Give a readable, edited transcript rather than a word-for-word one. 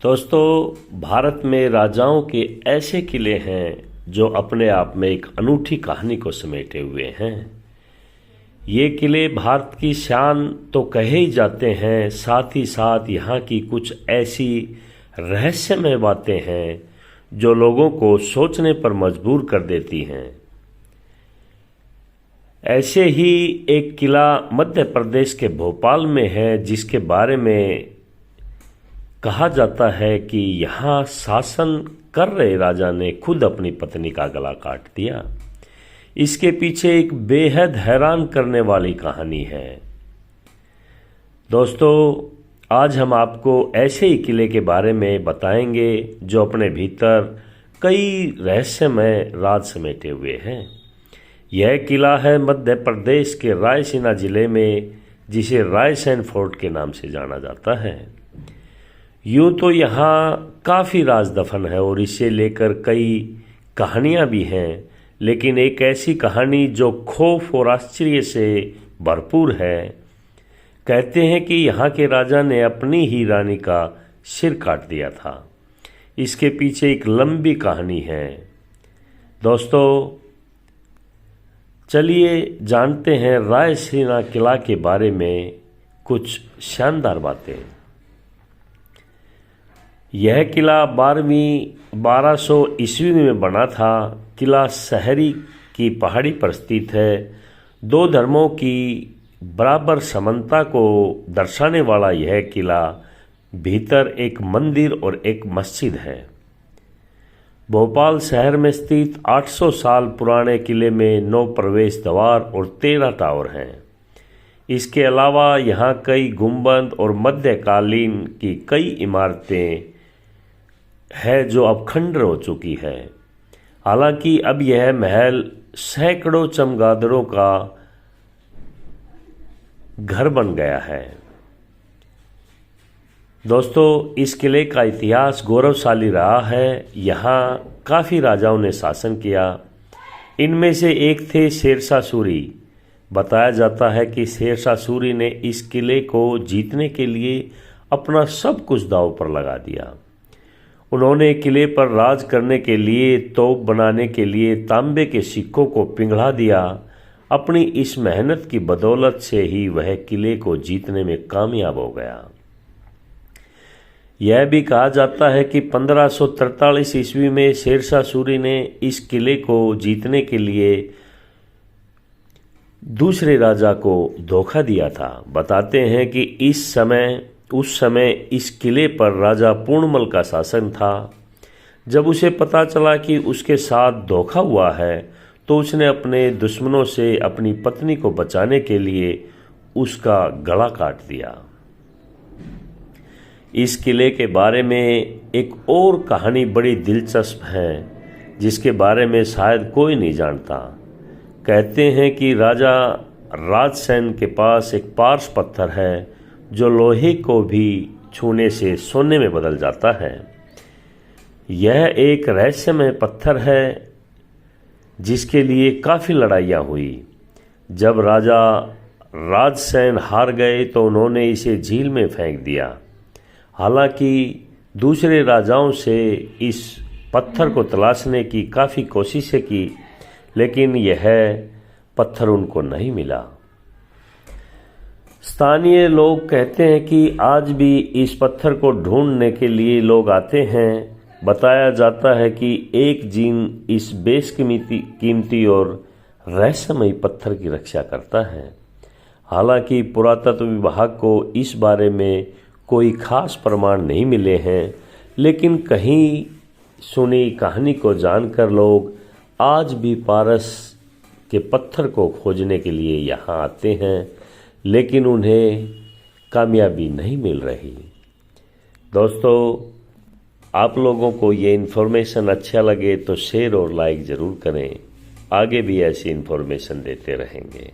दोस्तों, भारत में राजाओं के ऐसे किले हैं जो अपने आप में एक अनूठी कहानी को समेटे हुए हैं। ये किले भारत की शान तो कहे ही जाते हैं, साथ ही साथ यहाँ की कुछ ऐसी रहस्यमय बातें हैं जो लोगों को सोचने पर मजबूर कर देती हैं। ऐसे ही एक किला मध्य प्रदेश के भोपाल में है, जिसके बारे में कहा जाता है कि यहाँ शासन कर रहे राजा ने खुद अपनी पत्नी का गला काट दिया। इसके पीछे एक बेहद हैरान करने वाली कहानी है। दोस्तों, आज हम आपको ऐसे ही किले के बारे में बताएंगे जो अपने भीतर कई रहस्यमय राज समेटे हुए हैं। यह किला है मध्य प्रदेश के रायसीना जिले में, जिसे रायसेन फोर्ट के नाम से जाना जाता है। यूँ तो यहाँ काफ़ी राज दफन है और इसे लेकर कई कहानियाँ भी हैं, लेकिन एक ऐसी कहानी जो खौफ और आश्चर्य से भरपूर है। कहते हैं कि यहाँ के राजा ने अपनी ही रानी का सिर काट दिया था। इसके पीछे एक लंबी कहानी है। दोस्तों, चलिए जानते हैं रायसीना किला के बारे में कुछ शानदार बातें। यह किला 1200 ईस्वी में बना था। किला शहरी की पहाड़ी पर स्थित है। दो धर्मों की बराबर समानता को दर्शाने वाला यह किला भीतर एक मंदिर और एक मस्जिद है। भोपाल शहर में स्थित 800 साल पुराने किले में 9 प्रवेश द्वार और 13 टावर हैं। इसके अलावा यहाँ कई गुंबद और मध्यकालीन की कई इमारतें है जो अब खंडर हो चुकी है। हालांकि अब यह महल सैकड़ों चमगादड़ों का घर बन गया है। दोस्तों, इस किले का इतिहास गौरवशाली रहा है। यहाँ काफ़ी राजाओं ने शासन किया। इनमें से एक थे शेरशाह सूरी। बताया जाता है कि शेरशाह सूरी ने इस किले को जीतने के लिए अपना सब कुछ दांव पर लगा दिया। उन्होंने किले पर राज करने के लिए तोप बनाने के लिए तांबे के सिक्कों को पिघला दिया। अपनी इस मेहनत की बदौलत से ही वह किले को जीतने में कामयाब हो गया। यह भी कहा जाता है कि 1543 ईस्वी में शेरशाह सूरी ने इस किले को जीतने के लिए दूसरे राजा को धोखा दिया था। बताते हैं कि उस समय इस किले पर राजा पूर्णमल का शासन था। जब उसे पता चला कि उसके साथ धोखा हुआ है, तो उसने अपने दुश्मनों से अपनी पत्नी को बचाने के लिए उसका गला काट दिया। इस किले के बारे में एक और कहानी बड़ी दिलचस्प है, जिसके बारे में शायद कोई नहीं जानता। कहते हैं कि राजा राजसेन के पास एक पारस पत्थर है जो लोहे को भी छूने से सोने में बदल जाता है। यह एक रहस्यमय पत्थर है जिसके लिए काफ़ी लड़ाइयाँ हुई। जब राजा राजसेन हार गए तो उन्होंने इसे झील में फेंक दिया। हालांकि दूसरे राजाओं से इस पत्थर को तलाशने की काफ़ी कोशिशें की, लेकिन यह पत्थर उनको नहीं मिला। स्थानीय लोग कहते हैं कि आज भी इस पत्थर को ढूंढने के लिए लोग आते हैं। बताया जाता है कि एक जिन इस बेशकीमती और रहस्यमयी पत्थर की रक्षा करता है। हालांकि पुरातत्व विभाग को इस बारे में कोई खास प्रमाण नहीं मिले हैं, लेकिन कहीं सुनी कहानी को जानकर लोग आज भी पारस के पत्थर को खोजने के लिए यहाँ आते हैं, लेकिन उन्हें कामयाबी नहीं मिल रही। दोस्तों, आप लोगों को ये इन्फॉर्मेशन अच्छा लगे तो शेयर और लाइक ज़रूर करें। आगे भी ऐसी इन्फॉर्मेशन देते रहेंगे।